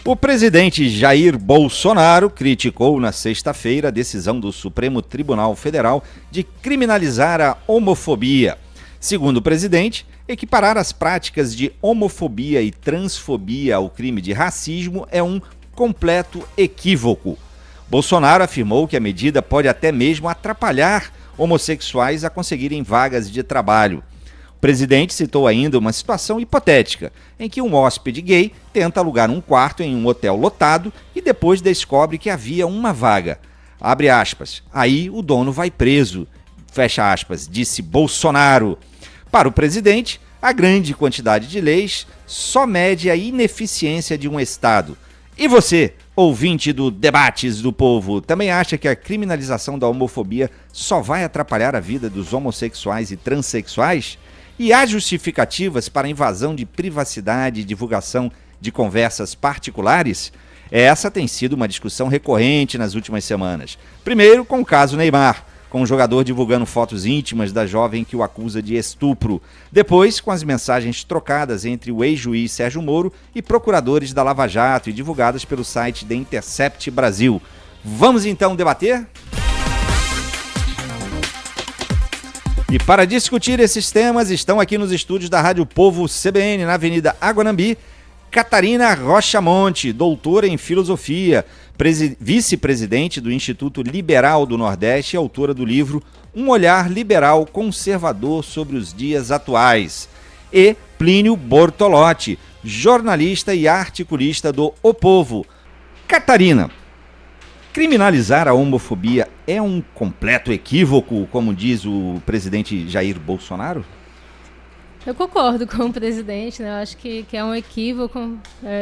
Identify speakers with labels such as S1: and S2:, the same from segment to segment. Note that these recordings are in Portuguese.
S1: O presidente Jair Bolsonaro criticou na sexta-feira a decisão do Supremo Tribunal Federal de criminalizar a homofobia. Segundo o presidente, equiparar as práticas de homofobia e transfobia ao crime de racismo é um completo equívoco. Bolsonaro afirmou que a medida pode até mesmo atrapalhar homossexuais a conseguirem vagas de trabalho. O presidente citou ainda uma situação hipotética, em que um hóspede gay tenta alugar um quarto em um hotel lotado e depois descobre que havia uma vaga. Abre aspas. Aí o dono vai preso. Fecha aspas, disse Bolsonaro. Para o presidente, a grande quantidade de leis só mede a ineficiência de um Estado. E você, ouvinte do Debates do Povo, também acha que a criminalização da homofobia só vai atrapalhar a vida dos homossexuais e transexuais? E há justificativas para a invasão de privacidade e divulgação de conversas particulares? Essa tem sido uma discussão recorrente nas últimas semanas. Primeiro, com o caso Neymar, com o jogador divulgando fotos íntimas da jovem que o acusa de estupro. Depois, com as mensagens trocadas entre o ex-juiz Sérgio Moro e procuradores da Lava Jato e divulgadas pelo site The Intercept Brasil. Vamos então debater? E para discutir esses temas, estão aqui nos estúdios da Rádio Povo CBN, na Avenida Aguanambi, Catarina Rocha Monte, doutora em filosofia, vice-presidente do Instituto Liberal do Nordeste e autora do livro Um Olhar Liberal Conservador sobre os Dias Atuais. E Plínio Bortolotti, jornalista e articulista do O Povo. Catarina, criminalizar a homofobia é um completo equívoco, como diz o presidente Jair Bolsonaro?
S2: Eu concordo com o presidente, né? Eu acho que é um equívoco,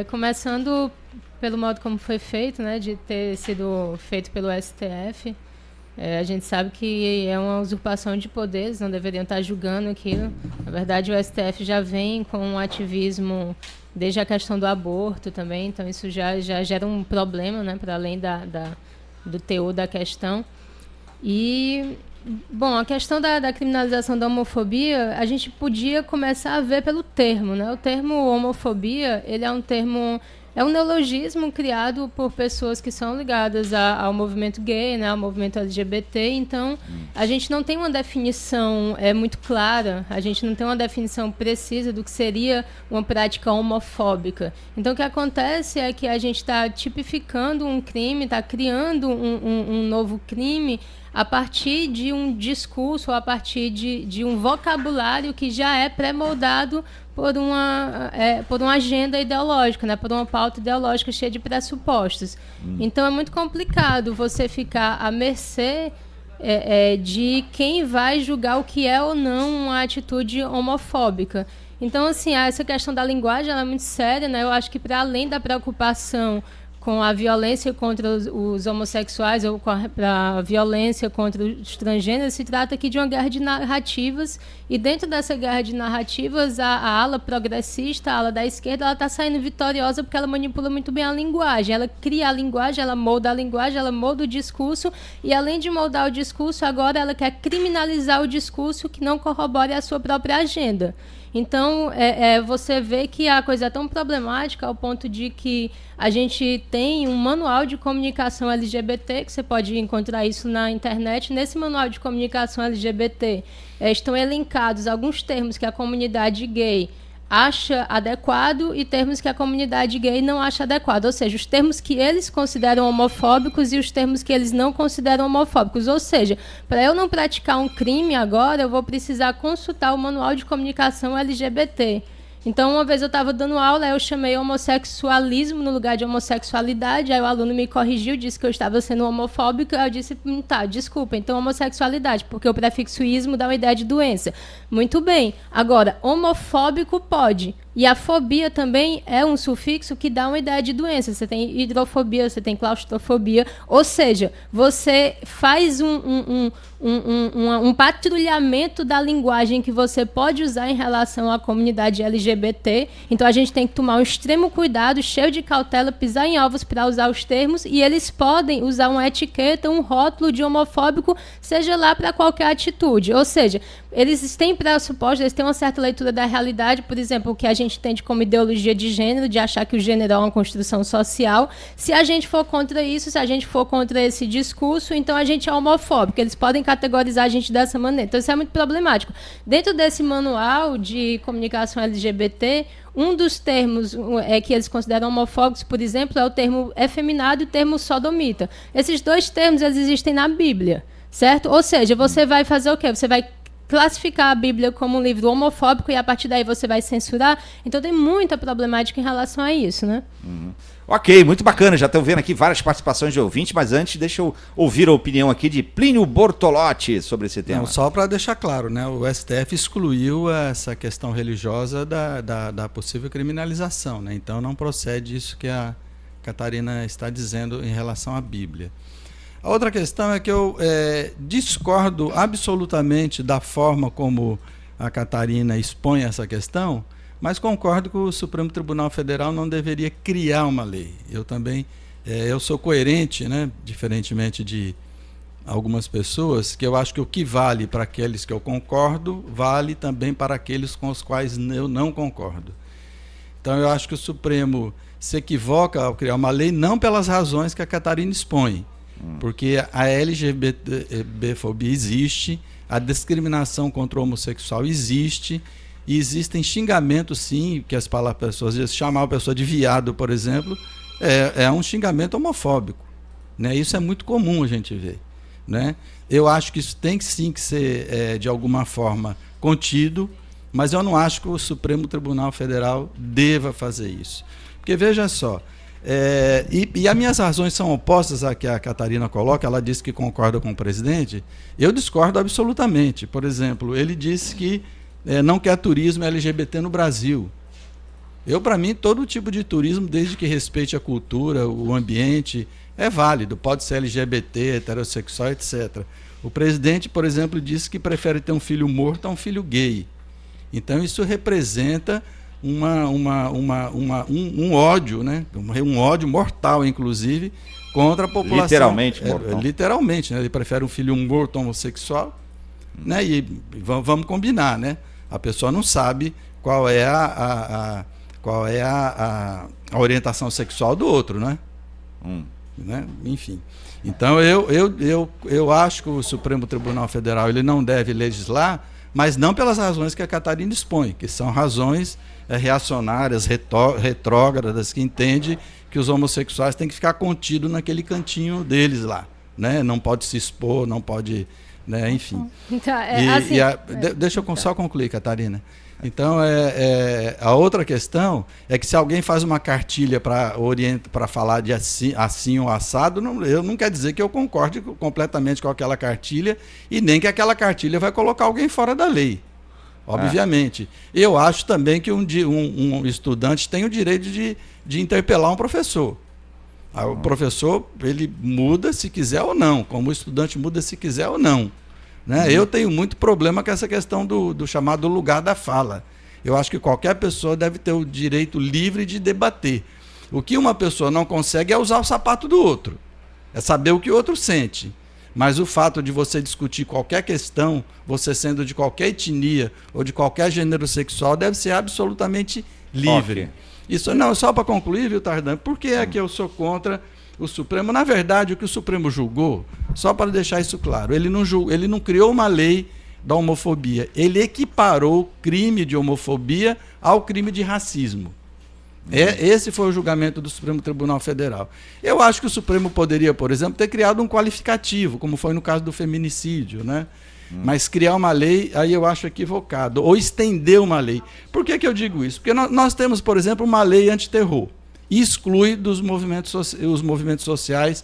S2: começando pelo modo como foi feito, né? De ter sido feito pelo STF. A gente sabe que é uma usurpação de poderes, não deveriam estar julgando aquilo. Na verdade, o STF já vem com um ativismo desde a questão do aborto também, então isso já gera um problema, né? Para além do teor da questão. E, bom, a questão da criminalização da homofobia, a gente podia começar a ver pelo termo, né? O termo homofobia, ele é um termo, é um neologismo criado por pessoas que são ligadas ao movimento gay, né? Ao movimento LGBT, então a gente não tem uma definição muito clara, a gente não tem uma definição precisa do que seria uma prática homofóbica. Então o que acontece é que a gente está tipificando um crime, está criando um novo crime a partir de um discurso, ou a partir de um vocabulário que já é pré-moldado por uma agenda ideológica, né? Por uma pauta ideológica cheia de pressupostos. Então é muito complicado você ficar à mercê de quem vai julgar o que é ou não uma atitude homofóbica. Então, assim, essa questão da linguagem ela é muito séria, né? Eu acho que, para além da preocupação com a violência contra os homossexuais ou com a violência contra os transgêneros, se trata aqui de uma guerra de narrativas, e dentro dessa guerra de narrativas, a ala progressista, a ala da esquerda, ela está saindo vitoriosa porque ela manipula muito bem a linguagem, ela cria a linguagem, ela molda a linguagem, ela molda o discurso, e além de moldar o discurso, agora ela quer criminalizar o discurso que não corrobore a sua própria agenda. Então, você vê que a coisa é tão problemática ao ponto de que a gente tem um manual de comunicação LGBT, que você pode encontrar isso na internet. Nesse manual de comunicação LGBT estão elencados alguns termos que a comunidade gay acha adequado e termos que a comunidade gay não acha adequado, ou seja, os termos que eles consideram homofóbicos e os termos que eles não consideram homofóbicos, ou seja, para eu não praticar um crime agora, eu vou precisar consultar o manual de comunicação LGBT. Então, uma vez eu estava dando aula, eu chamei homossexualismo no lugar de homossexualidade, aí o aluno me corrigiu, disse que eu estava sendo homofóbica, eu disse, tá, desculpa, então homossexualidade, porque o prefixo ismo dá uma ideia de doença. Muito bem, agora, homofóbico pode, e a fobia também é um sufixo que dá uma ideia de doença, você tem hidrofobia, você tem claustrofobia, ou seja, você faz um patrulhamento da linguagem que você pode usar em relação à comunidade LGBT. Então a gente tem que tomar um extremo cuidado, cheio de cautela, pisar em ovos para usar os termos, e eles podem usar uma etiqueta, um rótulo de homofóbico, seja lá para qualquer atitude. Ou seja, eles têm pressupostos, eles têm uma certa leitura da realidade, por exemplo, o que a gente gente entende como ideologia de gênero, de achar que o gênero é uma construção social. Se a gente for contra isso, se a gente for contra esse discurso, então a gente é homofóbico. Eles podem categorizar a gente dessa maneira. Então isso é muito problemático. Dentro desse manual de comunicação LGBT, um dos termos que eles consideram homofóbicos, por exemplo, é o termo efeminado e o termo sodomita. Esses dois termos, eles existem na Bíblia, certo? Ou seja, você vai fazer o quê? Você vai classificar a Bíblia como um livro homofóbico e a partir daí você vai censurar. Então tem muita problemática em relação a isso, né?
S1: Ok, muito bacana. Já estão vendo aqui várias participações de ouvintes, mas antes deixa eu ouvir a opinião aqui de Plínio Bortolotti sobre esse tema.
S3: Não, só para deixar claro, né, o STF excluiu essa questão religiosa da possível criminalização, né? Então não procede isso que a Catarina está dizendo em relação à Bíblia. A outra questão é que eu discordo absolutamente da forma como a Catarina expõe essa questão, mas concordo que o Supremo Tribunal Federal não deveria criar uma lei. Eu também eu sou coerente, né, diferentemente de algumas pessoas, que eu acho que o que vale para aqueles que eu concordo, vale também para aqueles com os quais eu não concordo. Então eu acho que o Supremo se equivoca ao criar uma lei, não pelas razões que a Catarina expõe, porque a LGBTfobia existe, a discriminação contra o homossexual existe, e existem xingamentos, sim, que as pessoas dizem, chamar a pessoa de viado, por exemplo, é um xingamento homofóbico, né? Isso é muito comum a gente ver, né? Eu acho que isso tem sim que ser, de alguma forma, contido, mas eu não acho que o Supremo Tribunal Federal deva fazer isso. Porque, veja só, e as minhas razões são opostas à que a Catarina coloca. Ela disse que concorda com o presidente, eu discordo absolutamente. Por exemplo, ele disse que não quer turismo LGBT no Brasil. Para mim, todo tipo de turismo, desde que respeite a cultura, o ambiente, é válido. Pode ser LGBT, heterossexual, etc. O presidente, por exemplo, disse que prefere ter um filho morto a um filho gay. Então, isso representa um ódio, né? Um ódio mortal, inclusive, contra a população.
S1: Literalmente mortal.
S3: Literalmente, né? Ele prefere um filho morto homossexual, né? E vamos combinar, né? A pessoa não sabe qual é a orientação sexual do outro, né? Né? Enfim. Então, eu acho que o Supremo Tribunal Federal ele não deve legislar, mas não pelas razões que a Catarina expõe, que são razões reacionárias, retrógradas, que entende que os homossexuais têm que ficar contidos naquele cantinho deles lá, né? Não pode se expor, não pode, né? Enfim.
S2: Então,
S3: deixa eu só concluir, Catarina. Então, a outra questão é que se alguém faz uma cartilha para falar de assim ou assado, eu não quer dizer que eu concorde completamente com aquela cartilha e nem que aquela cartilha vai colocar alguém fora da lei, obviamente. Eu acho também que um estudante tem o direito de interpelar um professor. O professor, ele muda se quiser ou não, como o estudante muda se quiser ou não. Né? Eu tenho muito problema com essa questão do chamado lugar da fala. Eu acho que qualquer pessoa deve ter o direito livre de debater. O que uma pessoa não consegue é usar o sapato do outro, é saber o que o outro sente. Mas o fato de você discutir qualquer questão, você sendo de qualquer etnia ou de qualquer gênero sexual, deve ser absolutamente livre.
S1: Okay.
S3: Isso não, só para concluir, viu, Tardan? Por que é que eu sou contra o Supremo? Na verdade, o que o Supremo julgou, só para deixar isso claro, ele não criou uma lei da homofobia, ele equiparou o crime de homofobia ao crime de racismo. Esse foi o julgamento do Supremo Tribunal Federal. Eu acho que o Supremo poderia, por exemplo, ter criado um qualificativo, como foi no caso do feminicídio, né? Mas criar uma lei, aí eu acho equivocado, ou estender uma lei. Por que eu digo isso? Porque nós temos, por exemplo, uma lei antiterror, e exclui os movimentos sociais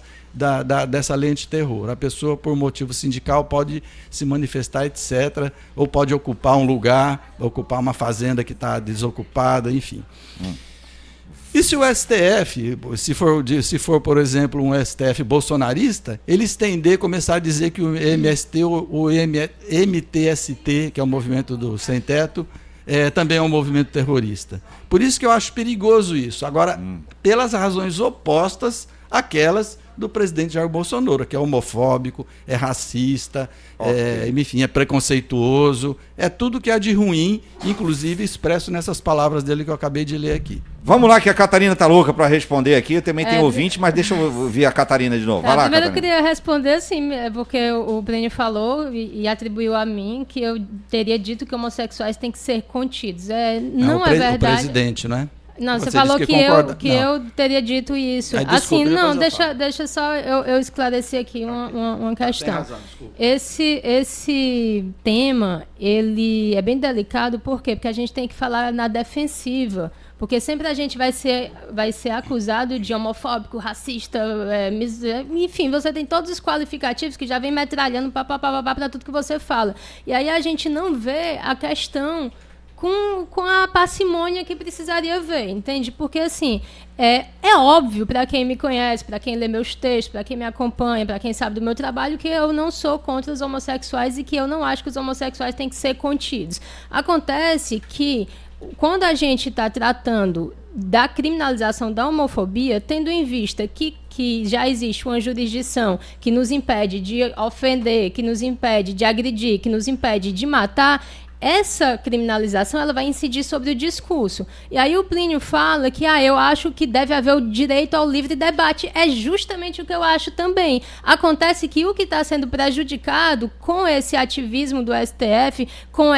S3: dessa lei antiterror. A pessoa, por motivo sindical, pode se manifestar, etc., ou pode ocupar um lugar, ocupar uma fazenda que está desocupada, enfim. E se o STF, se for, por exemplo, um STF bolsonarista, ele estender, começar a dizer que o MST, o MTST, que é o movimento do sem teto, também é um movimento terrorista. Por isso que eu acho perigoso isso. Agora, pelas razões opostas àquelas do presidente Jair Bolsonaro, que é homofóbico, é racista, enfim, é preconceituoso, é tudo que há de ruim, inclusive expresso nessas palavras dele que eu acabei de ler aqui.
S1: Vamos lá, que a Catarina tá louca para responder aqui. Eu também tenho ouvinte, mas deixa eu ouvir a Catarina de novo. Vai lá,
S2: primeiro
S1: Catarina.
S2: Eu queria responder, assim, porque o Breno falou e atribuiu a mim que eu teria dito que homossexuais têm que ser contidos. Não é verdade.
S3: O presidente, não é?
S2: Não, você falou que eu teria dito isso.
S3: Desculpa,
S2: assim, não, deixa só eu esclarecer aqui uma questão.
S3: Tem razão, desculpa.
S2: Esse tema, ele é bem delicado, por quê? Porque a gente tem que falar na defensiva. Porque sempre a gente vai ser acusado de homofóbico, racista, enfim, você tem todos os qualificativos que já vem metralhando para tudo que você fala. E aí a gente não vê a questão com a parcimônia que precisaria ver, entende? Porque, assim, é óbvio para quem me conhece, para quem lê meus textos, para quem me acompanha, para quem sabe do meu trabalho, que eu não sou contra os homossexuais e que eu não acho que os homossexuais têm que ser contidos. Acontece que, quando a gente está tratando da criminalização da homofobia, tendo em vista que já existe uma jurisdição que nos impede de ofender, que nos impede de agredir, que nos impede de matar, essa criminalização ela vai incidir sobre o discurso. E aí o Plínio fala que eu acho que deve haver o direito ao livre debate. É justamente o que eu acho também. Acontece que o que está sendo prejudicado com esse ativismo do STF, com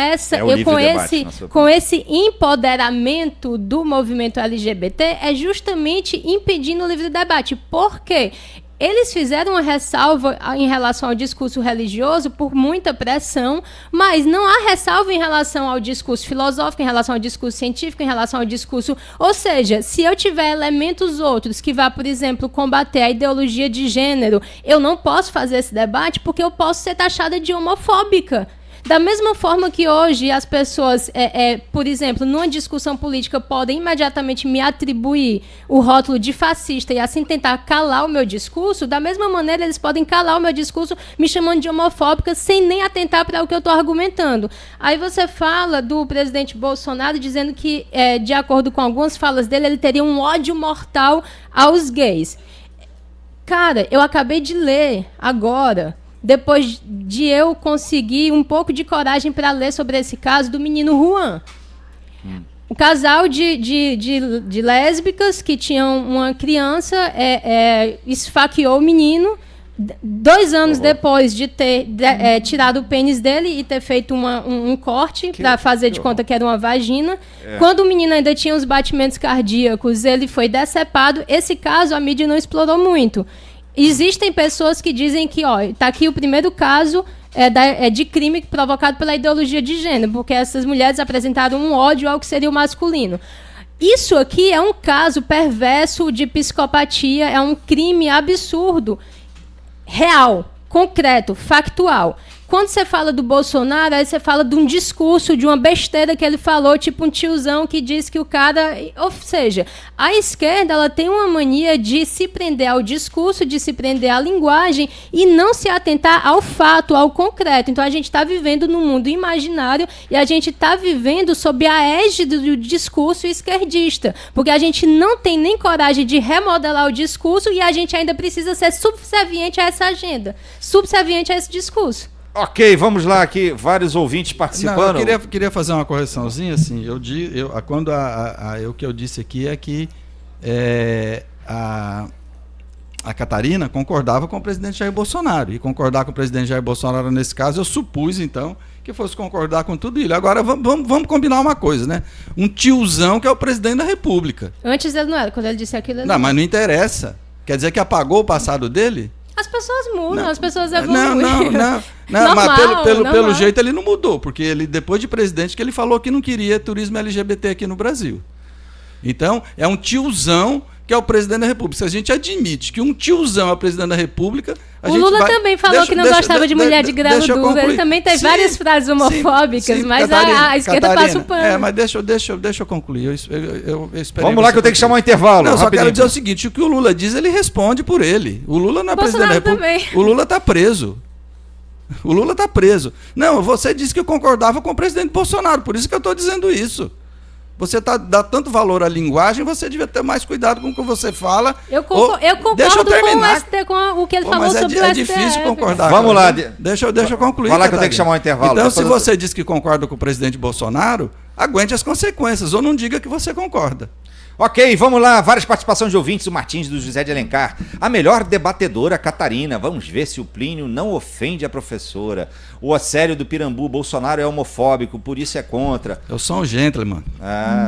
S2: esse empoderamento do movimento LGBT, é justamente impedindo o livre debate. Por quê? Eles fizeram uma ressalva em relação ao discurso religioso por muita pressão, mas não há ressalva em relação ao discurso filosófico, em relação ao discurso científico, em relação ao discurso... Ou seja, se eu tiver elementos outros que vá, por exemplo, combater a ideologia de gênero, eu não posso fazer esse debate porque eu posso ser taxada de homofóbica. Da mesma forma que hoje as pessoas, por exemplo, numa discussão política, podem imediatamente me atribuir o rótulo de fascista e assim tentar calar o meu discurso, da mesma maneira eles podem calar o meu discurso me chamando de homofóbica sem nem atentar para o que eu estou argumentando. Aí você fala do presidente Bolsonaro dizendo que, de acordo com algumas falas dele, ele teria um ódio mortal aos gays. Cara, eu acabei de ler agora, depois de eu conseguir um pouco de coragem para ler sobre esse caso do menino Juan. Um casal de lésbicas que tinham uma criança esfaqueou o menino. 2 anos depois de ter tirado o pênis dele e ter feito um corte para fazer de conta que era uma vagina. Quando o menino ainda tinha os batimentos cardíacos, ele foi decepado. Esse caso a mídia não explorou muito. Existem pessoas que dizem que, está aqui o primeiro caso de crime provocado pela ideologia de gênero, porque essas mulheres apresentaram um ódio ao que seria o masculino. Isso aqui é um caso perverso de psicopatia, é um crime absurdo, real, concreto, factual. Quando você fala do Bolsonaro, aí você fala de um discurso, de uma besteira que ele falou, tipo um tiozão que diz que o cara... Ou seja, a esquerda ela tem uma mania de se prender ao discurso, de se prender à linguagem e não se atentar ao fato, ao concreto. Então a gente está vivendo num mundo imaginário e a gente está vivendo sob a égide do discurso esquerdista, porque a gente não tem nem coragem de remodelar o discurso e a gente ainda precisa ser subserviente a essa agenda, subserviente a esse discurso.
S1: Ok, vamos lá aqui, vários ouvintes participando.
S3: Não, eu queria fazer uma correçãozinha, assim, o que eu disse aqui é que a Catarina concordava com o presidente Jair Bolsonaro, e concordar com o presidente Jair Bolsonaro nesse caso, eu supus, então, que fosse concordar com tudo isso. Agora, vamos combinar uma coisa, né? Um tiozão que é o presidente da República.
S2: Antes ele não era, quando ele disse aquilo... Ele
S3: não, mas não interessa. Quer dizer que apagou o passado dele?
S2: As pessoas mudam, as pessoas evoluem.
S3: Não,
S2: normal,
S3: mas pelo jeito ele não mudou, porque ele, depois de presidente, que ele falou que não queria turismo LGBT aqui no Brasil. Então, é um tiozão que é o presidente da República. Se a gente admite que um tiozão é o presidente da República...
S2: O Lula também falou que não gostava de mulher de grelo duro. Ele também teve várias frases homofóbicas, mas a esquerda passa o pano.
S3: Mas deixa eu concluir. Eu esperei.
S1: Vamos lá que eu tenho que chamar um intervalo.
S3: Não, só quero dizer o seguinte, o que o Lula diz, ele responde por ele. O Lula não é presidente da República.
S2: Também.
S3: O Lula está preso. O Lula está preso. Não, você disse que eu concordava com o presidente Bolsonaro, por isso que eu estou dizendo isso. Você dá tanto valor à linguagem, você devia ter mais cuidado com o que você fala.
S2: Eu concordo
S3: deixa eu terminar.
S2: com o que ele falou
S3: mas
S2: sobre o
S3: é
S2: STF.
S3: difícil concordar.
S1: Vamos lá.
S3: Deixa eu concluir.
S1: Falar que eu tenho que chamar um intervalo.
S3: Então, se você diz que concorda com o presidente Bolsonaro, aguente as consequências, ou não diga que você concorda.
S1: Ok, vamos lá, várias participações de ouvintes, o Martins do José de Alencar. A melhor debatedora, Catarina. Vamos ver se o Plínio não ofende a professora. O Océlio do Pirambu, Bolsonaro é homofóbico, por isso é contra.
S3: Eu sou um gentleman.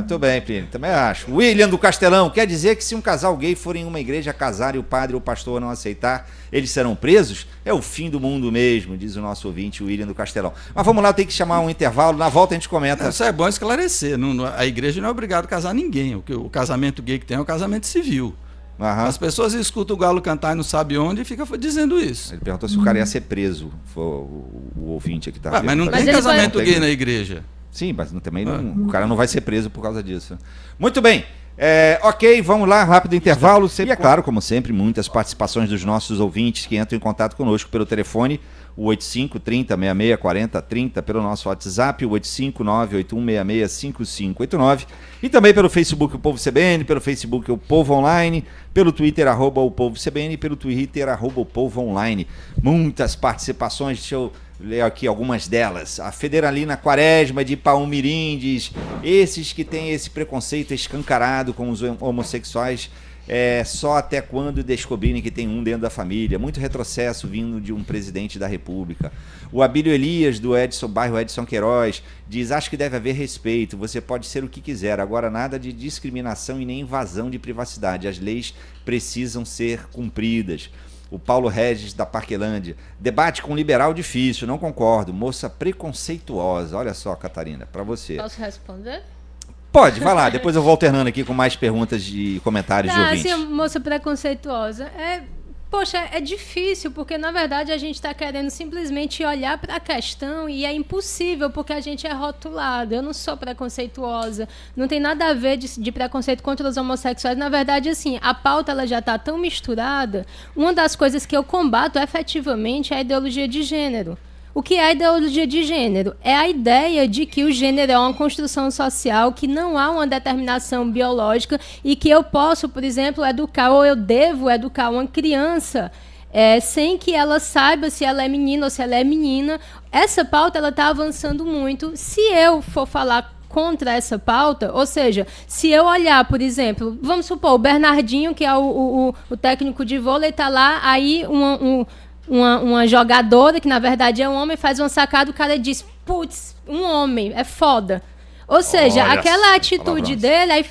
S1: Tudo bem, Plínio, também acho. William do Castelão, quer dizer que se um casal gay for em uma igreja casar e o padre ou o pastor não aceitar, eles serão presos? É o fim do mundo mesmo, diz o nosso ouvinte, William do Castelão. Mas vamos lá, eu tenho que chamar um intervalo, na volta a gente comenta.
S3: Isso é bom esclarecer, a igreja não é obrigada a casar ninguém, o casamento gay que tem é o casamento civil. As pessoas escutam o galo cantar e não sabem onde e ficam dizendo isso.
S1: Ele perguntou se o cara ia ser preso, foi o ouvinte aqui.
S3: Mas não tem casamento gay na igreja.
S1: Sim, mas também o cara não vai ser preso por causa disso. Muito bem. Ok, vamos lá, rápido intervalo. E é claro, como sempre, muitas participações dos nossos ouvintes que entram em contato conosco pelo telefone, o 85 30 66 40 30, pelo nosso WhatsApp, o 85 98166 5589, e também pelo Facebook o Povo CBN, pelo Facebook o Povo Online, pelo Twitter @o Povo CBN e pelo Twitter @o Povo Online. Muitas participações, deixa eu ler aqui algumas delas. A Federalina Quaresma de Palmirim diz: esses que têm esse preconceito escancarado com os homossexuais, só até quando descobrirem que tem um dentro da família. Muito retrocesso vindo de um presidente da República. O Abílio Elias, do bairro Edson Queiroz, diz: acho que deve haver respeito, você pode ser o que quiser, agora nada de discriminação e nem invasão de privacidade. As leis precisam ser cumpridas. O Paulo Regis, da Parquelândia: debate com liberal difícil, não concordo, moça preconceituosa. Olha só, Catarina, para você.
S2: Posso responder?
S1: Pode, vai lá, depois eu vou alternando aqui com mais perguntas e comentários de ouvintes.
S2: Assim, moça preconceituosa, poxa, é difícil, porque na verdade a gente está querendo simplesmente olhar para a questão e é impossível, porque a gente é rotulado. Eu não sou preconceituosa, não tem nada a ver de preconceito contra os homossexuais. Na verdade, assim, a pauta ela já está tão misturada. Uma das coisas que eu combato efetivamente é a ideologia de gênero. O que é a ideologia de gênero? É a ideia de que o gênero é uma construção social, que não há uma determinação biológica e que eu posso, por exemplo, educar ou eu devo educar uma criança sem que ela saiba se ela é menina ou se ela é menina. Essa pauta está avançando muito. Se eu for falar contra essa pauta, ou seja, se eu olhar, por exemplo, vamos supor, o Bernardinho, que é o técnico de vôlei, está lá, aí uma jogadora, que na verdade é um homem, faz uma sacada, o cara diz: putz, um homem, é foda. Ou seja, aquela atitude dele aí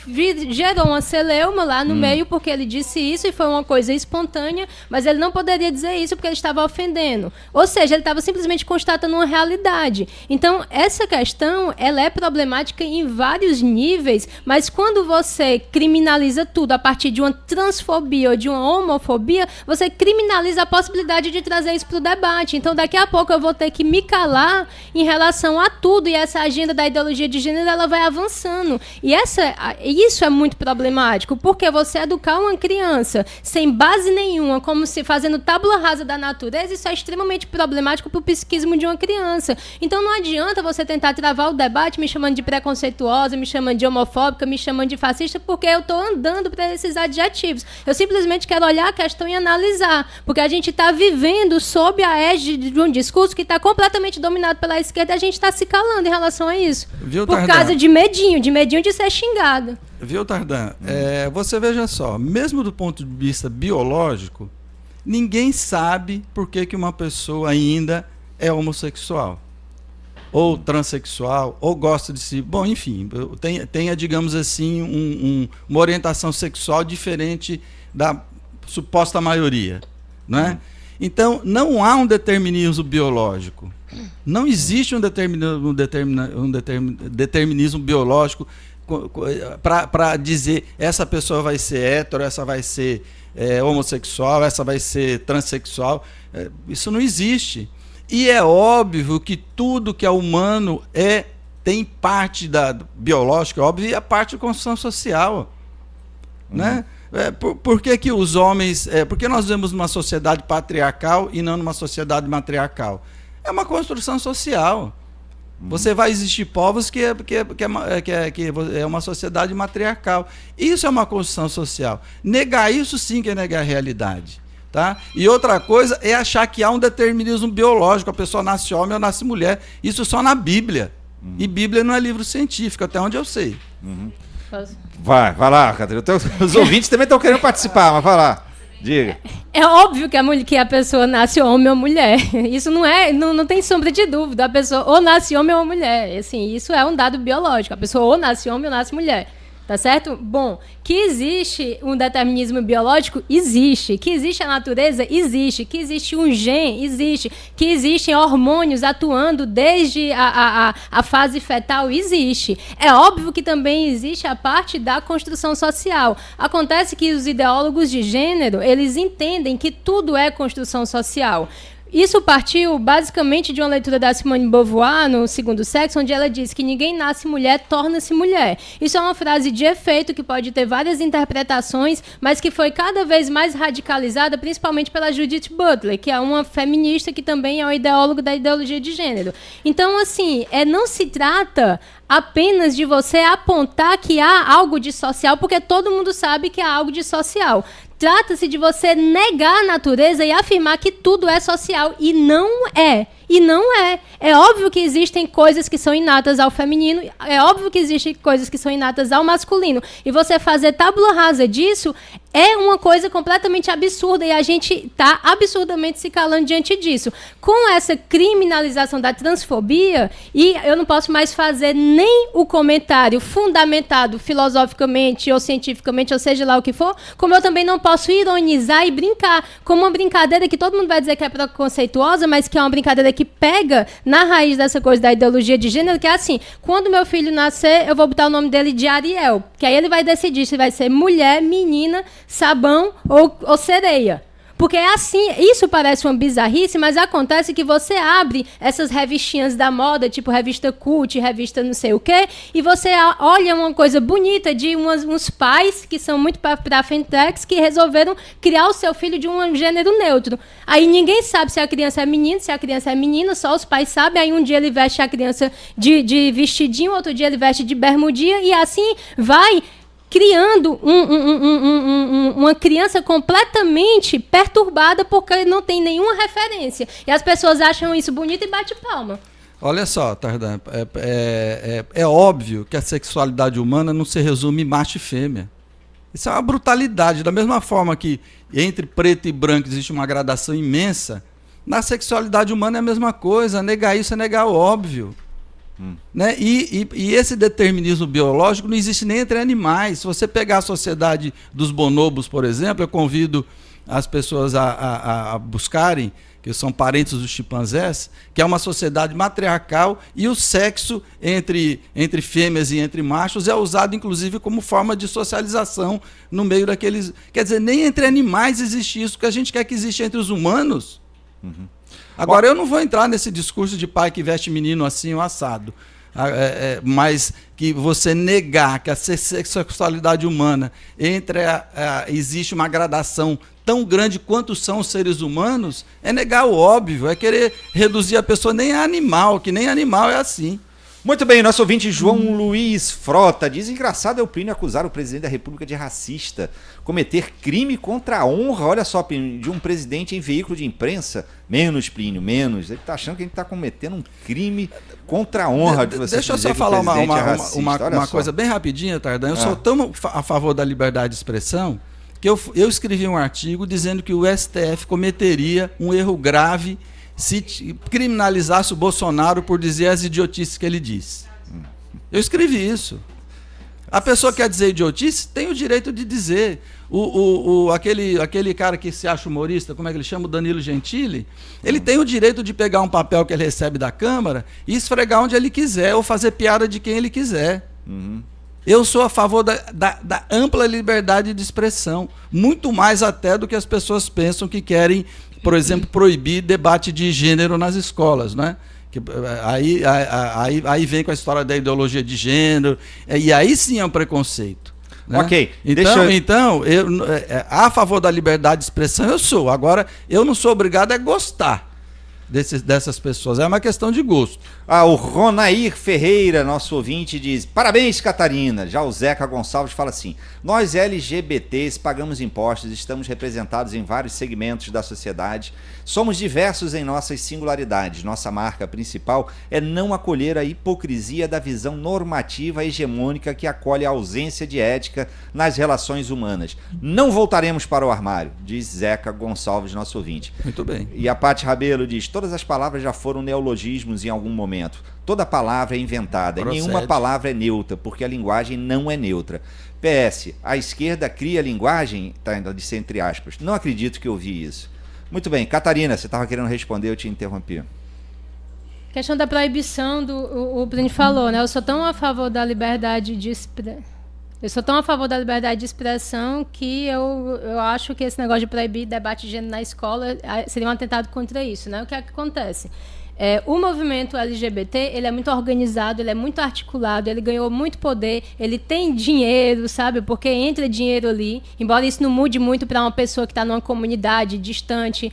S2: gerou uma celeuma lá no meio, porque ele disse isso e foi uma coisa espontânea, mas ele não poderia dizer isso porque ele estava ofendendo. Ou seja, ele estava simplesmente constatando uma realidade. Então, essa questão, ela é problemática em vários níveis, mas quando você criminaliza tudo a partir de uma transfobia ou de uma homofobia, você criminaliza a possibilidade de trazer isso para o debate. Então, daqui a pouco eu vou ter que me calar em relação a tudo, e essa agenda da ideologia de gênero ela vai avançando. E isso é muito problemático, porque você educar uma criança sem base nenhuma, como se fazendo tábula rasa da natureza, isso é extremamente problemático para o psiquismo de uma criança. Então não adianta você tentar travar o debate me chamando de preconceituosa, me chamando de homofóbica, me chamando de fascista, porque eu estou andando para esses adjetivos. Eu simplesmente quero olhar a questão e analisar, porque a gente está vivendo sob a égide de um discurso que está completamente dominado pela esquerda, e a gente está se calando em relação a isso.
S3: Viu,
S2: por causa de medinho de ser xingado.
S3: Viu, Tardan? Você veja só, mesmo do ponto de vista biológico, ninguém sabe por que uma pessoa ainda é homossexual, ou transexual, ou gosta de si. Bom, enfim, tenha, digamos assim, uma orientação sexual diferente da suposta maioria, não é? Então, não há um determinismo biológico. Não existe um determinismo biológico para dizer essa pessoa vai ser hétero, essa vai ser homossexual, essa vai ser transexual. Isso não existe. E é óbvio que tudo que é humano tem parte biológica, óbvio, e a parte de construção social. Né? Por que os homens... por que nós vivemos numa sociedade patriarcal e não numa sociedade matriarcal? É uma construção social. Você vai existir povos que é uma sociedade matriarcal. Isso é uma construção social. Negar isso sim que é negar a realidade. Tá? E outra coisa é achar que há um determinismo biológico, a pessoa nasce homem ou nasce mulher. Isso só na Bíblia. E Bíblia não é livro científico, até onde eu sei.
S1: Vai lá, Catarina. Os ouvintes também estão querendo participar, mas vai lá. Diga.
S2: É óbvio que a pessoa nasce homem ou mulher. Isso não tem sombra de dúvida. A pessoa ou nasce homem ou mulher. Assim, isso é um dado biológico. A pessoa ou nasce homem ou nasce mulher. Tá certo? Bom, que existe um determinismo biológico? Existe. Que existe a natureza? Existe. Que existe um gene? Existe. Que existem hormônios atuando desde a fase fetal? Existe. É óbvio que também existe a parte da construção social. Acontece que os ideólogos de gênero, eles entendem que tudo é construção social. Isso partiu basicamente de uma leitura da Simone de Beauvoir, no Segundo Sexo, onde ela diz que ninguém nasce mulher, torna-se mulher. Isso é uma frase de efeito que pode ter várias interpretações, mas que foi cada vez mais radicalizada, principalmente pela Judith Butler, que é uma feminista que também é uma ideóloga da ideologia de gênero. Então, assim, não se trata apenas de você apontar que há algo de social, porque todo mundo sabe que há algo de social. Trata-se de você negar a natureza e afirmar que tudo é social. E não é. E não é. É óbvio que existem coisas que são inatas ao feminino, é óbvio que existem coisas que são inatas ao masculino. E você fazer tábula rasa disso é uma coisa completamente absurda e a gente está absurdamente se calando diante disso. Com essa criminalização da transfobia, e eu não posso mais fazer nem o comentário fundamentado filosoficamente ou cientificamente, ou seja lá o que for, como eu também não posso ironizar e brincar, como uma brincadeira que todo mundo vai dizer que é preconceituosa, mas que é uma brincadeira que pega na raiz dessa coisa da ideologia de gênero, que é assim, quando meu filho nascer, eu vou botar o nome dele de Ariel, que aí ele vai decidir se vai ser mulher, menina, sabão ou sereia. Porque é assim, isso parece uma bizarrice, mas acontece que você abre essas revistinhas da moda, tipo revista Cult, revista não sei o quê, e você olha uma coisa bonita de uns pais que são muito para frentex que resolveram criar o seu filho de um gênero neutro. Aí ninguém sabe se a criança é menino, se a criança é menina, só os pais sabem. Aí um dia ele veste a criança de vestidinho, outro dia ele veste de bermudinha, e assim vai criando uma criança completamente perturbada porque não tem nenhuma referência. E as pessoas acham isso bonito e bate palma.
S3: Olha só, Tardan, é óbvio que a sexualidade humana não se resume em macho e fêmea. Isso é uma brutalidade. Da mesma forma que entre preto e branco existe uma gradação imensa, na sexualidade humana é a mesma coisa. Negar isso é negar o óbvio. Né? E esse determinismo biológico não existe nem entre animais. Se você pegar a sociedade dos bonobos, por exemplo, eu convido as pessoas a buscarem, que são parentes dos chimpanzés, que é uma sociedade matriarcal, e o sexo entre fêmeas e entre machos é usado inclusive como forma de socialização no meio daqueles... Quer dizer, nem entre animais existe isso, que a gente quer que existe entre os humanos. Agora, eu não vou entrar nesse discurso de pai que veste menino assim ou assado, mas que você negar que a sexualidade humana existe uma gradação tão grande quanto são os seres humanos, é negar o óbvio, é querer reduzir a pessoa nem a animal, que nem animal é assim.
S1: Muito bem, nosso ouvinte João Luiz Frota diz: engraçado é o Plínio acusar o presidente da República de racista, cometer crime contra a honra, olha só, de um presidente em veículo de imprensa. Menos, Plínio, menos. Ele está achando que a gente está cometendo um crime contra a honra de você.
S3: Deixa eu só falar uma coisa bem rapidinha, Tardan. Eu sou tão a favor da liberdade de expressão que eu escrevi um artigo dizendo que o STF cometeria um erro grave se criminalizasse o Bolsonaro por dizer as idiotices que ele diz. Eu escrevi isso. A pessoa que quer dizer idiotice tem o direito de dizer. Aquele cara que se acha humorista, como é que ele chama? O Danilo Gentili, ele tem o direito de pegar um papel que ele recebe da Câmara e esfregar onde ele quiser, ou fazer piada de quem ele quiser. Eu sou a favor da ampla liberdade de expressão, muito mais até do que as pessoas pensam que querem, por exemplo, proibir debate de gênero nas escolas, né? Aí vem com a história da ideologia de gênero, e aí sim é um preconceito. Né?
S1: Ok.
S3: Então, eu, a favor da liberdade de expressão eu sou. Agora, eu não sou obrigado a gostar. dessas pessoas. É uma questão de gosto.
S1: O Ronair Ferreira, nosso ouvinte, diz: parabéns, Catarina. Já o Zeca Gonçalves fala assim: nós LGBTs pagamos impostos, estamos representados em vários segmentos da sociedade, somos diversos em nossas singularidades. Nossa marca principal é não acolher a hipocrisia da visão normativa hegemônica que acolhe a ausência de ética nas relações humanas. Não voltaremos para o armário, diz Zeca Gonçalves, nosso ouvinte.
S3: Muito bem.
S1: E a Paty Rabelo diz: todas as palavras já foram neologismos em algum momento. Toda palavra é inventada. E nenhuma palavra é neutra, porque a linguagem não é neutra. PS, a esquerda cria linguagem, tá, disse entre aspas. Não acredito que eu vi isso. Muito bem, Catarina, você estava querendo responder, eu te interrompi.
S2: Questão da proibição, o Plínio falou, né? Eu sou tão a favor da liberdade de expressão que eu acho que esse negócio de proibir debate de gênero na escola seria um atentado contra isso, né? O que é que acontece? O movimento LGBT, ele é muito organizado, ele é muito articulado, ele ganhou muito poder, ele tem dinheiro, sabe? Porque entra dinheiro ali, embora isso não mude muito para uma pessoa que está numa comunidade distante,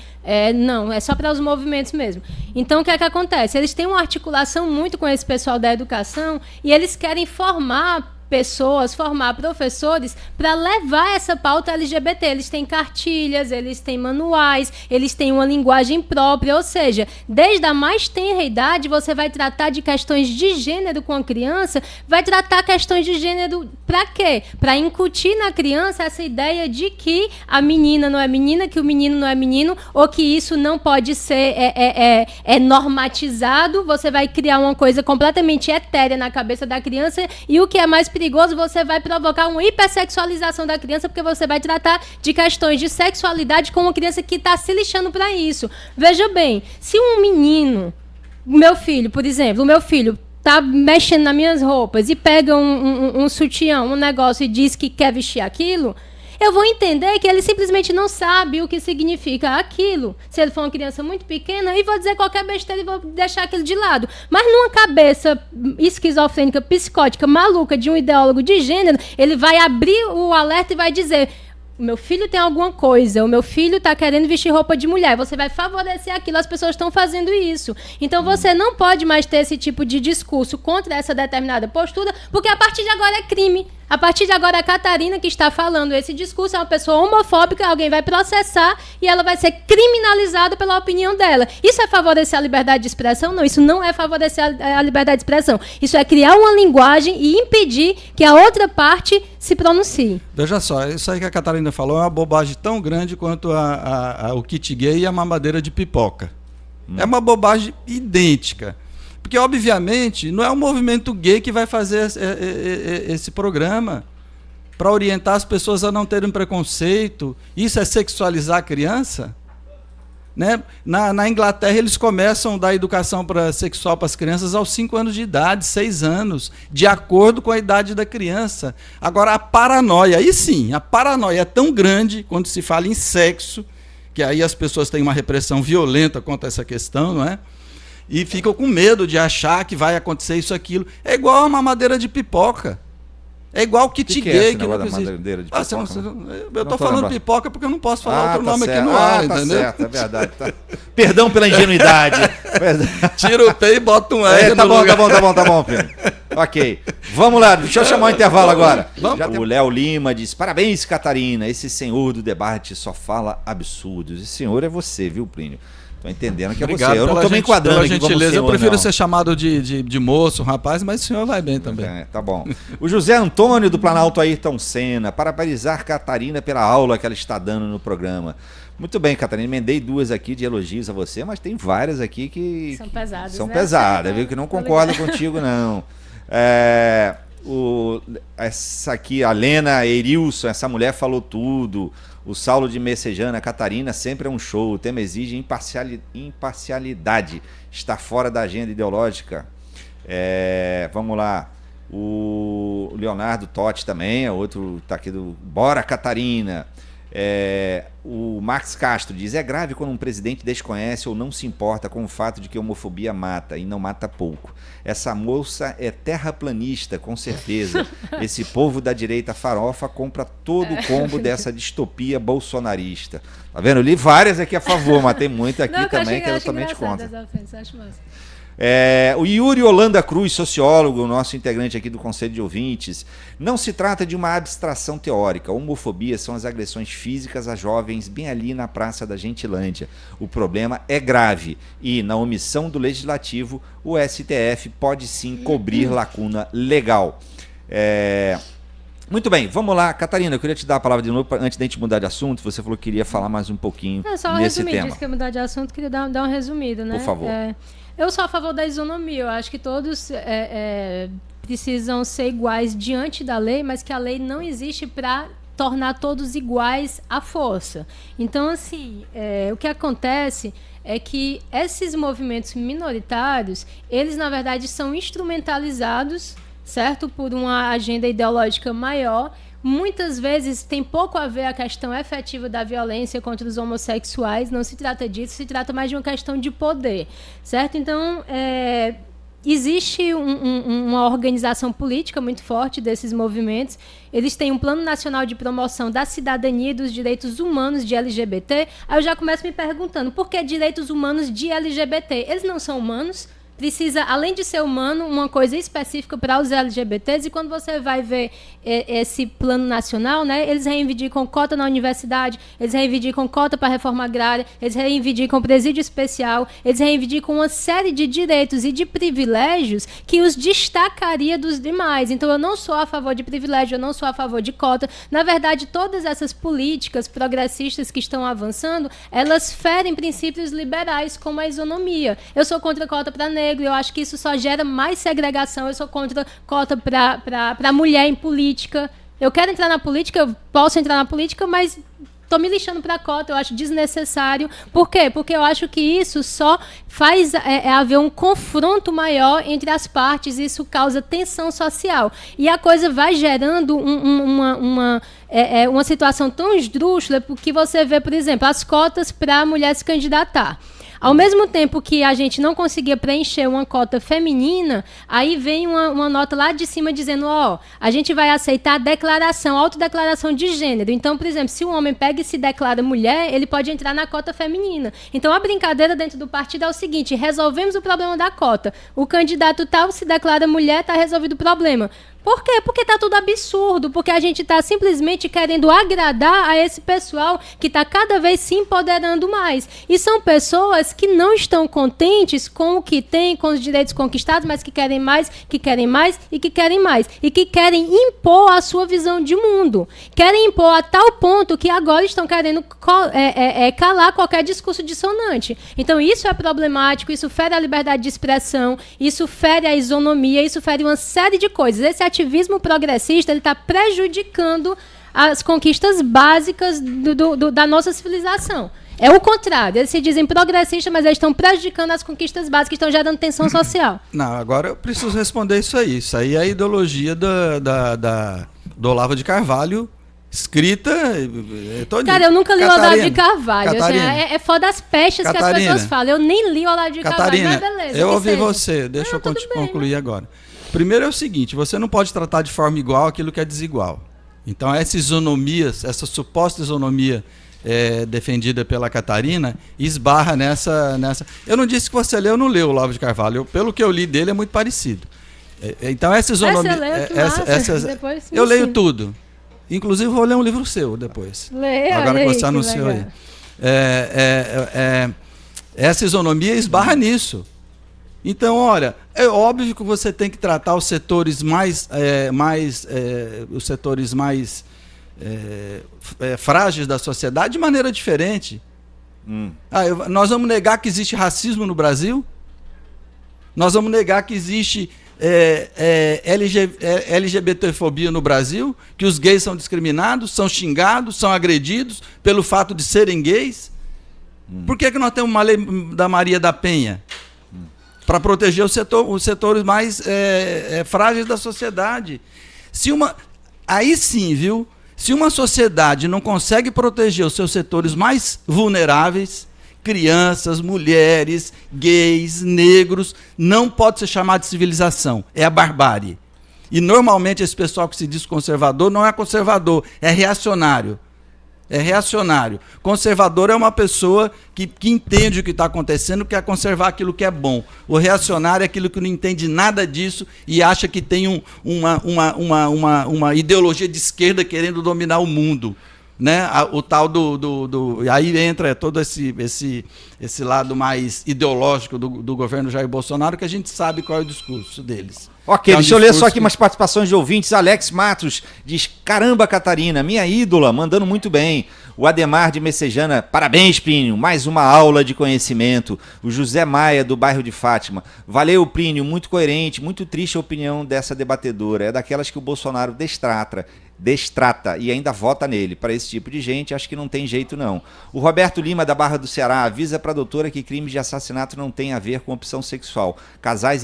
S2: não, é só para os movimentos mesmo. Então, o que é que acontece? Eles têm uma articulação muito com esse pessoal da educação e eles querem formar pessoas, formar professores para levar essa pauta LGBT. Eles têm cartilhas, eles têm manuais, eles têm uma linguagem própria, ou seja, desde a mais tenra idade você vai tratar de questões de gênero com a criança, vai tratar questões de gênero para quê? Para incutir na criança essa ideia de que a menina não é menina, que o menino não é menino, ou que isso não pode ser normatizado. Você vai criar uma coisa completamente etérea na cabeça da criança e o que é mais perigoso, você vai provocar uma hipersexualização da criança, porque você vai tratar de questões de sexualidade com uma criança que está se lixando para isso. Veja bem, se um menino, o meu filho, por exemplo, tá mexendo nas minhas roupas e pega um sutiã, um negócio e diz que quer vestir aquilo, eu vou entender que ele simplesmente não sabe o que significa aquilo. Se ele for uma criança muito pequena, e vou dizer qualquer besteira e vou deixar aquilo de lado. Mas numa cabeça esquizofrênica, psicótica, maluca de um ideólogo de gênero, ele vai abrir o alerta e vai dizer: o meu filho tem alguma coisa, o meu filho está querendo vestir roupa de mulher, você vai favorecer aquilo, as pessoas estão fazendo isso. Então você não pode mais ter esse tipo de discurso contra essa determinada postura, porque a partir de agora é crime. A partir de agora, a Catarina que está falando esse discurso é uma pessoa homofóbica, alguém vai processar e ela vai ser criminalizada pela opinião dela. Isso é favorecer a liberdade de expressão? Não, isso não é favorecer a liberdade de expressão. Isso é criar uma linguagem e impedir que a outra parte se pronuncie.
S3: Veja só, isso aí que a Catarina falou é uma bobagem tão grande quanto o kit gay e a mamadeira de pipoca. É uma bobagem idêntica. Porque, obviamente, não é o movimento gay que vai fazer esse programa para orientar as pessoas a não terem preconceito. Isso é sexualizar a criança? Né? Na Inglaterra, eles começam a dar educação sexual para as crianças aos 5 anos de idade, 6 anos, de acordo com a idade da criança. Agora, a paranoia, aí sim, a paranoia é tão grande quando se fala em sexo, que aí as pessoas têm uma repressão violenta contra essa questão, não é? E ficam com medo de achar que vai acontecer isso, aquilo. É igual a mamadeira de pipoca. É igual o kit gay.
S1: Da mamadeira de pipoca?
S3: Eu estou falando pipoca porque eu não posso falar outro nome aqui no ar, entendeu?
S1: Certo, é verdade. Tá. Perdão pela ingenuidade.
S3: Tira o P e bota um R
S1: tá bom, filho. Ok. Vamos lá, deixa eu chamar o intervalo agora. O Léo Lima diz: parabéns, Catarina. Esse senhor do debate só fala absurdos. Esse senhor é você, viu, Plínio? Estou entendendo que
S3: Obrigado,
S1: é você. Eu não estou me enquadrando aqui como senhor,
S3: eu prefiro ser chamado de moço, rapaz, mas o senhor vai bem também.
S1: Tá bom. O José Antônio do Planalto Ayrton Senna, parabenizar Catarina pela aula que ela está dando no programa. Muito bem, Catarina, emendei 2 aqui de elogios a você, mas tem várias aqui que
S2: são pesadas,
S1: são
S2: né?
S1: pesadas, viu? Que não concordam contigo, não. Essa aqui, a Lena Erilson, essa mulher falou tudo. O Saulo de Messejana, Catarina sempre é um show. O tema exige imparcialidade. Está fora da agenda ideológica. Vamos lá. O Leonardo Totti também é outro, está aqui do Bora Catarina. O O Max Castro diz: é grave quando um presidente desconhece ou não se importa com o fato de que a homofobia mata, e não mata pouco. Essa moça é terraplanista, com certeza. Esse povo da direita farofa compra todo o combo dessa distopia bolsonarista. Tá vendo? Eu li várias aqui a favor, mas tem muita aqui também que é totalmente contra.
S2: Acho massa.
S1: O Yuri Holanda Cruz, sociólogo, nosso integrante aqui do Conselho de Ouvintes: não se trata de uma abstração teórica. Homofobia são as agressões físicas a jovens bem ali na Praça da Gentilândia. O problema é grave e, na omissão do Legislativo, o STF pode sim cobrir lacuna legal. Muito bem, vamos lá. Catarina, eu queria te dar a palavra de novo antes da gente mudar de assunto. Você falou que queria falar mais um pouquinho
S2: só
S1: nesse tema.
S2: Disse que ia mudar de assunto, queria dar um resumido, né?
S1: Por favor.
S2: Eu sou a favor da isonomia. Eu acho que todos precisam ser iguais diante da lei, mas que a lei não existe para tornar todos iguais à força. Então, assim, o que acontece é que esses movimentos minoritários, eles, na verdade, são instrumentalizados, certo? Por uma agenda ideológica maior. Muitas vezes tem pouco a ver a questão efetiva da violência contra os homossexuais, não se trata disso, se trata mais de uma questão de poder, certo? Então, existe uma organização política muito forte desses movimentos. Eles têm um Plano Nacional de Promoção da Cidadania e dos Direitos Humanos de LGBT. Aí eu já começo me perguntando, por que direitos humanos de LGBT? Eles não são humanos? Precisa, além de ser humano, uma coisa específica para os LGBTs, e quando você vai ver esse plano nacional, né, eles reivindicam cota na universidade, eles reivindicam cota para a reforma agrária, eles reivindicam presídio especial, eles reivindicam uma série de direitos e de privilégios que os destacaria dos demais. Então, eu não sou a favor de privilégio, eu não sou a favor de cota. Na verdade, todas essas políticas progressistas que estão avançando, elas ferem princípios liberais, como a isonomia. Eu sou contra a cota para negro, eu acho que isso só gera mais segregação. Eu sou contra cota para mulher em política. Eu quero entrar na política, eu posso entrar na política, mas estou me lixando para a cota, eu acho desnecessário. Por quê? Porque eu acho que isso só faz haver um confronto maior entre as partes, e isso causa tensão social. E a coisa vai gerando uma situação tão esdrúxula, porque você vê, por exemplo, as cotas para a mulher se candidatar. Ao mesmo tempo que a gente não conseguia preencher uma cota feminina, aí vem uma nota lá de cima dizendo, a gente vai aceitar a declaração, autodeclaração de gênero. Então, por exemplo, se um homem pega e se declara mulher, ele pode entrar na cota feminina. Então, a brincadeira dentro do partido é o seguinte: resolvemos o problema da cota. O candidato tal se declara mulher, está resolvido o problema. Por quê? Porque está tudo absurdo, porque a gente está simplesmente querendo agradar a esse pessoal que está cada vez se empoderando mais. E são pessoas que não estão contentes com o que têm, com os direitos conquistados, mas que querem mais, que querem mais e que querem mais. E que querem impor a sua visão de mundo. Querem impor a tal ponto que agora estão querendo calar qualquer discurso dissonante. Então isso é problemático, isso fere a liberdade de expressão, isso fere a isonomia, isso fere uma série de coisas. Esse ativismo progressista, ele está prejudicando as conquistas básicas da nossa civilização. É o contrário. Eles se dizem progressistas, mas eles estão prejudicando as conquistas básicas, estão gerando tensão social.
S3: Não, agora eu preciso responder isso aí. Isso aí é a ideologia do Olavo de Carvalho, escrita...
S2: Cara, eu nunca li o Olavo de Carvalho. Assim, é foda das pestes que as pessoas falam. Eu nem li o Olavo de Carvalho, mas beleza.
S3: Eu ouvi você. Deixa eu concluir agora. Primeiro é o seguinte: você não pode tratar de forma igual aquilo que é desigual. Então, essa isonomia, essa suposta isonomia defendida pela Catarina, esbarra nessa... Eu não disse que você leu ou não leu o Olavo de Carvalho. Pelo que eu li dele, é muito parecido. Então, essa isonomia... Eu leio tudo. Inclusive, vou ler um livro seu depois. Agora que você anunciou aí. Essa isonomia esbarra nisso. Então, olha, é óbvio que você tem que tratar os setores mais frágeis da sociedade de maneira diferente. Nós vamos negar que existe racismo no Brasil? Nós vamos negar que existe LGBTfobia no Brasil? Que os gays são discriminados, são xingados, são agredidos pelo fato de serem gays? Por que nós temos uma lei da Maria da Penha? Para proteger os setores mais frágeis da sociedade. Aí sim, viu? Se uma sociedade não consegue proteger os seus setores mais vulneráveis, crianças, mulheres, gays, negros, não pode ser chamado de civilização, é a barbárie. E normalmente esse pessoal que se diz conservador não é conservador, é reacionário. É reacionário. Conservador é uma pessoa que entende o que está acontecendo, quer conservar aquilo que é bom. O reacionário é aquilo que não entende nada disso e acha que tem uma ideologia de esquerda querendo dominar o mundo. Né? O tal aí entra todo esse lado mais ideológico do governo Jair Bolsonaro, que a gente sabe qual é o discurso deles.
S1: Ok, deixa eu ler só aqui umas participações de ouvintes. Alex Matos diz: caramba, Catarina, minha ídola, mandando muito bem. O Ademar de Messejana: parabéns, Plínio, mais uma aula de conhecimento. O José Maia, do bairro de Fátima: valeu, Plínio, muito coerente, muito triste a opinião dessa debatedora. É daquelas que o Bolsonaro destrata e ainda vota nele. Para esse tipo de gente, acho que não tem jeito não. O Roberto Lima, da Barra do Ceará: avisa para a doutora que crimes de assassinato não tem a ver com opção sexual. Casais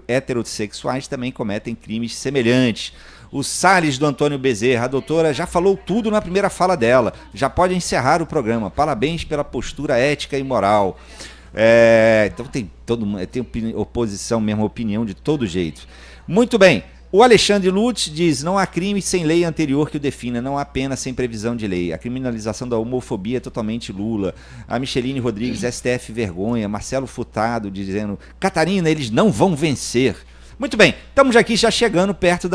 S1: heterossexuais também cometem crimes semelhantes. O Salles, do Antônio Bezerra: a doutora já falou tudo na primeira fala dela, já pode encerrar o programa. Parabéns pela postura ética e moral. Então tem oposição mesmo, opinião de todo jeito. Muito bem. O Alexandre Lutz diz: não há crime sem lei anterior que o defina, não há pena sem previsão de lei. A criminalização da homofobia é totalmente Lula. A Micheline Rodrigues: STF vergonha. Marcelo Furtado dizendo: Catarina, eles não vão vencer. Muito bem, estamos aqui já chegando perto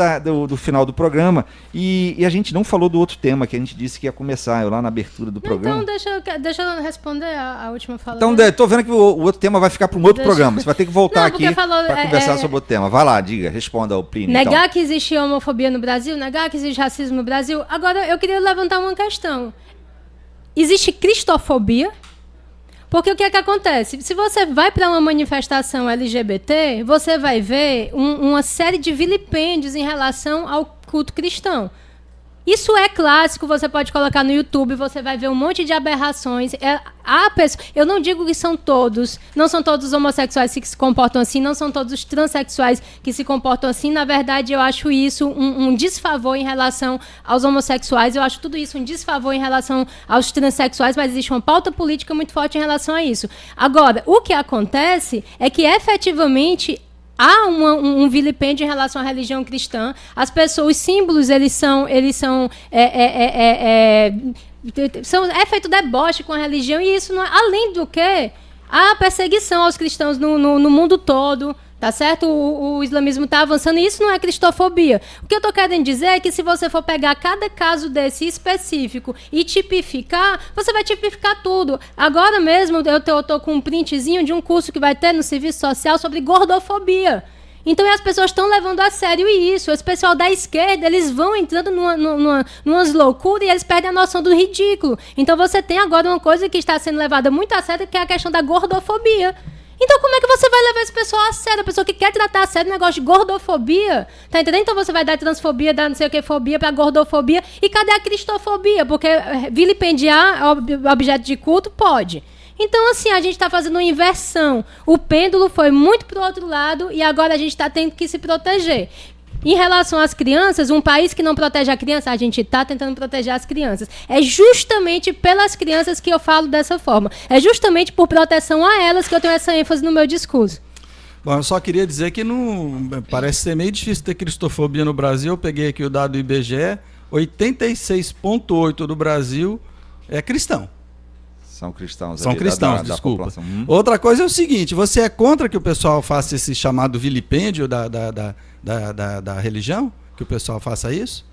S1: do final do programa e a gente não falou do outro tema que a gente disse que ia começar, lá na abertura do programa.
S2: Então deixa eu responder a última fala.
S1: Então, estou vendo que o outro tema vai ficar para um outro programa. Você vai ter que voltar aqui para conversar sobre o outro tema. Vai lá, diga, responda ao Plínio.
S2: Negar que existe homofobia no Brasil, negar que existe racismo no Brasil. Agora, eu queria levantar uma questão. Existe cristofobia? Porque o que é que acontece? Se você vai para uma manifestação LGBT, você vai ver uma série de vilipêndios em relação ao culto cristão. Isso é clássico, você pode colocar no YouTube, você vai ver um monte de aberrações. Eu não digo que são todos, não são todos os homossexuais que se comportam assim, não são todos os transexuais que se comportam assim. Na verdade, eu acho isso um desfavor em relação aos homossexuais, eu acho tudo isso um desfavor em relação aos transexuais, mas existe uma pauta política muito forte em relação a isso. Agora, o que acontece é que, efetivamente, há um vilipêndio em relação à religião cristã. As pessoas, os símbolos, é feito deboche com a religião, e isso não é, além do que há perseguição aos cristãos no mundo todo. Tá certo? O islamismo está avançando e isso não é cristofobia. O que eu estou querendo dizer é que se você for pegar cada caso desse específico e tipificar, você vai tipificar tudo. Agora mesmo eu estou com um printzinho de um curso que vai ter no serviço social sobre gordofobia. Então as pessoas estão levando a sério isso. Esse pessoal da esquerda, eles vão entrando numas loucuras e eles perdem a noção do ridículo. Então você tem agora uma coisa que está sendo levada muito a sério, que é a questão da gordofobia. Então como é que você vai levar esse pessoal a sério? A pessoa que quer tratar a sério o negócio de gordofobia, tá entendendo? Então você vai dar transfobia, dar não sei o que fobia pra gordofobia. E cadê a cristofobia? Porque vilipendiar objeto de culto pode. Então, assim, a gente está fazendo uma inversão. O pêndulo foi muito pro outro lado e agora a gente está tendo que se proteger. Em relação às crianças, um país que não protege a criança, a gente está tentando proteger as crianças. É justamente pelas crianças que eu falo dessa forma. É justamente por proteção a elas que eu tenho essa ênfase no meu discurso.
S3: Bom, eu só queria dizer que parece ser meio difícil ter cristofobia no Brasil. Eu peguei aqui o dado do IBGE, 86,8% do Brasil é cristão.
S1: São cristãos.
S3: São cristãos, desculpa. Outra coisa é o seguinte, você é contra que o pessoal faça esse chamado vilipêndio da religião? Que o pessoal faça isso?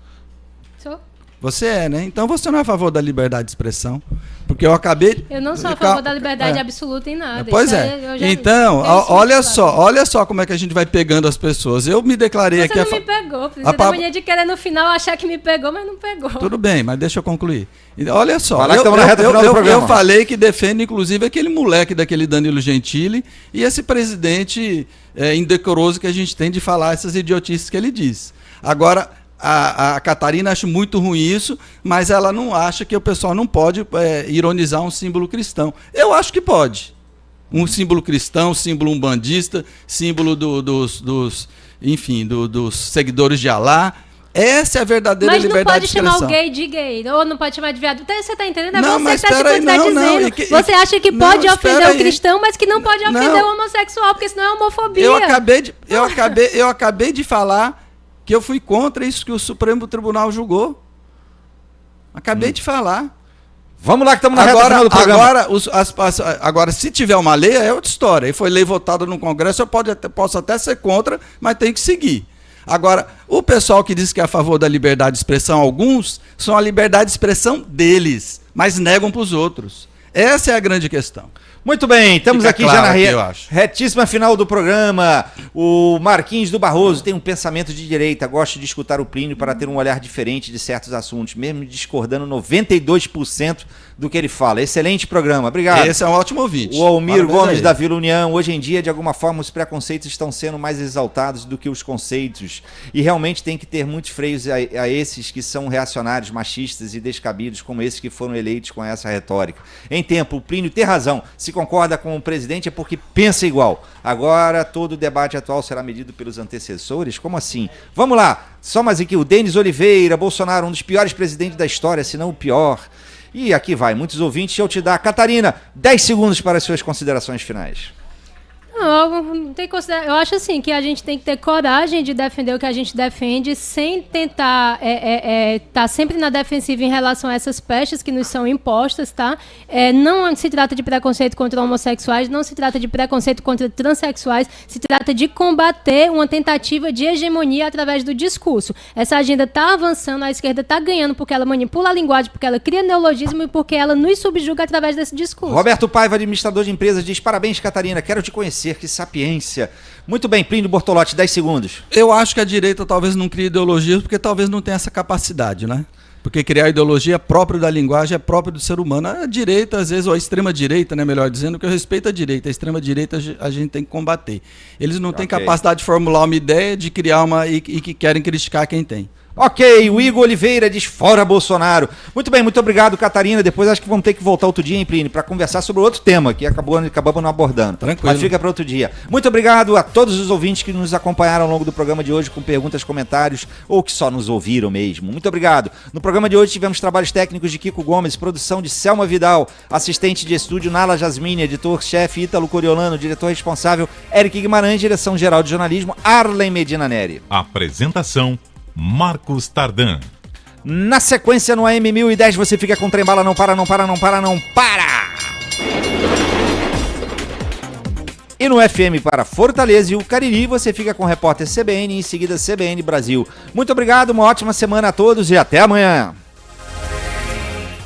S2: Sou.
S3: Você é, né? Então você não é a favor da liberdade de expressão. Porque eu acabei...
S2: Eu não sou a favor da liberdade absoluta em nada.
S3: Pois é. Então, olha só como é que a gente vai pegando as pessoas. Eu me declarei aqui...
S2: Você não me pegou. Você tem mania de querer no final achar que me pegou, mas não pegou.
S3: Tudo bem, mas deixa eu concluir. Olha só, eu falei que defendo, inclusive, aquele moleque daquele Danilo Gentili e esse presidente indecoroso que a gente tem de falar essas idiotices que ele diz. Agora... A Catarina acha muito ruim isso, mas ela não acha que o pessoal não pode ironizar um símbolo cristão. Eu acho que pode. Um símbolo cristão, símbolo umbandista, símbolo dos seguidores de Alá. Essa é a verdadeira liberdade de expressão.
S2: Mas não pode chamar o gay de gay, ou não pode chamar de viado. Então, você está entendendo? É
S3: não,
S2: você
S3: mas
S2: que está dizendo. Você acha que pode ofender o cristão, mas que não pode ofender o homossexual, porque senão é homofobia.
S3: Eu acabei de falar que eu fui contra isso que o Supremo Tribunal julgou. Acabei de falar.
S1: Vamos lá que estamos na reta final do programa.
S3: Agora, se tiver uma lei, é outra história. E foi lei votada no Congresso, eu posso até ser contra, mas tem que seguir. Agora, o pessoal que diz que é a favor da liberdade de expressão, alguns, são a liberdade de expressão deles, mas negam para os outros. Essa é a grande questão.
S1: Muito bem, estamos
S3: Fica
S1: aqui
S3: claro
S1: já na
S3: aqui,
S1: retíssima final do programa. O Marquinhos do Barroso tem um pensamento de direita, gosta de escutar o Plínio para ter um olhar diferente de certos assuntos, mesmo discordando 92% do que ele fala. Excelente programa, obrigado.
S3: Esse é um ótimo ouvinte.
S1: O Almir Gomes da Vila União, hoje em dia, de alguma forma, os preconceitos estão sendo mais exaltados do que os conceitos. E realmente tem que ter muitos freios a esses que são reacionários, machistas e descabidos, como esses que foram eleitos com essa retórica. Em tempo, o Plínio tem razão. Se concorda com o presidente é porque pensa igual. Agora, todo o debate atual será medido pelos antecessores? Como assim? Vamos lá. Só mais aqui, o Denis Oliveira, Bolsonaro, um dos piores presidentes da história, se não o pior. E aqui vai, muitos ouvintes, eu te dar. Catarina, 10 segundos para as suas considerações finais.
S2: Não tem eu acho assim que a gente tem que ter coragem de defender o que a gente defende sem tentar tá sempre na defensiva em relação a essas pestes que nos são impostas, tá? Não se trata de preconceito contra homossexuais, não se trata de preconceito contra transexuais, se trata de combater uma tentativa de hegemonia através do discurso. Essa agenda está avançando, a esquerda está ganhando porque ela manipula a linguagem, porque ela cria neologismo e porque ela nos subjuga através desse discurso.
S1: Roberto Paiva, administrador de empresas, diz: parabéns, Catarina, quero te conhecer. Que sapiência. Muito bem, Plínio Bortolotti, 10 segundos.
S3: Eu acho que a direita talvez não crie ideologias porque talvez não tenha essa capacidade, né? Porque criar ideologia é próprio da linguagem, é próprio do ser humano. A direita, às vezes, ou a extrema-direita, né, melhor dizendo, que eu respeito a direita. A extrema-direita a gente tem que combater. Eles não têm capacidade de formular uma ideia, de criar uma e que querem criticar quem tem.
S1: Ok, o Igor Oliveira diz: fora Bolsonaro. Muito bem, muito obrigado, Catarina. Depois acho que vamos ter que voltar outro dia, hein, Plínio, para conversar sobre outro tema que acabamos não abordando.
S3: Tranquilo.
S1: Mas fica para outro dia. Muito obrigado a todos os ouvintes que nos acompanharam ao longo do programa de hoje com perguntas, comentários ou que só nos ouviram mesmo. Muito obrigado. No programa de hoje tivemos trabalhos técnicos de Kiko Gomes, produção de Selma Vidal, assistente de estúdio Nala Jasmine, editor-chefe Ítalo Coriolano, diretor responsável Eric Guimarães, direção geral de jornalismo Arlen Medina Neri.
S4: Apresentação Marcos Tardan.
S1: Na sequência, no AM 1010, você fica com Trem Bala, não para, não para, não para, não para! E no FM para Fortaleza e o Cariri, você fica com o repórter CBN e em seguida CBN Brasil. Muito obrigado, uma ótima semana a todos e até amanhã!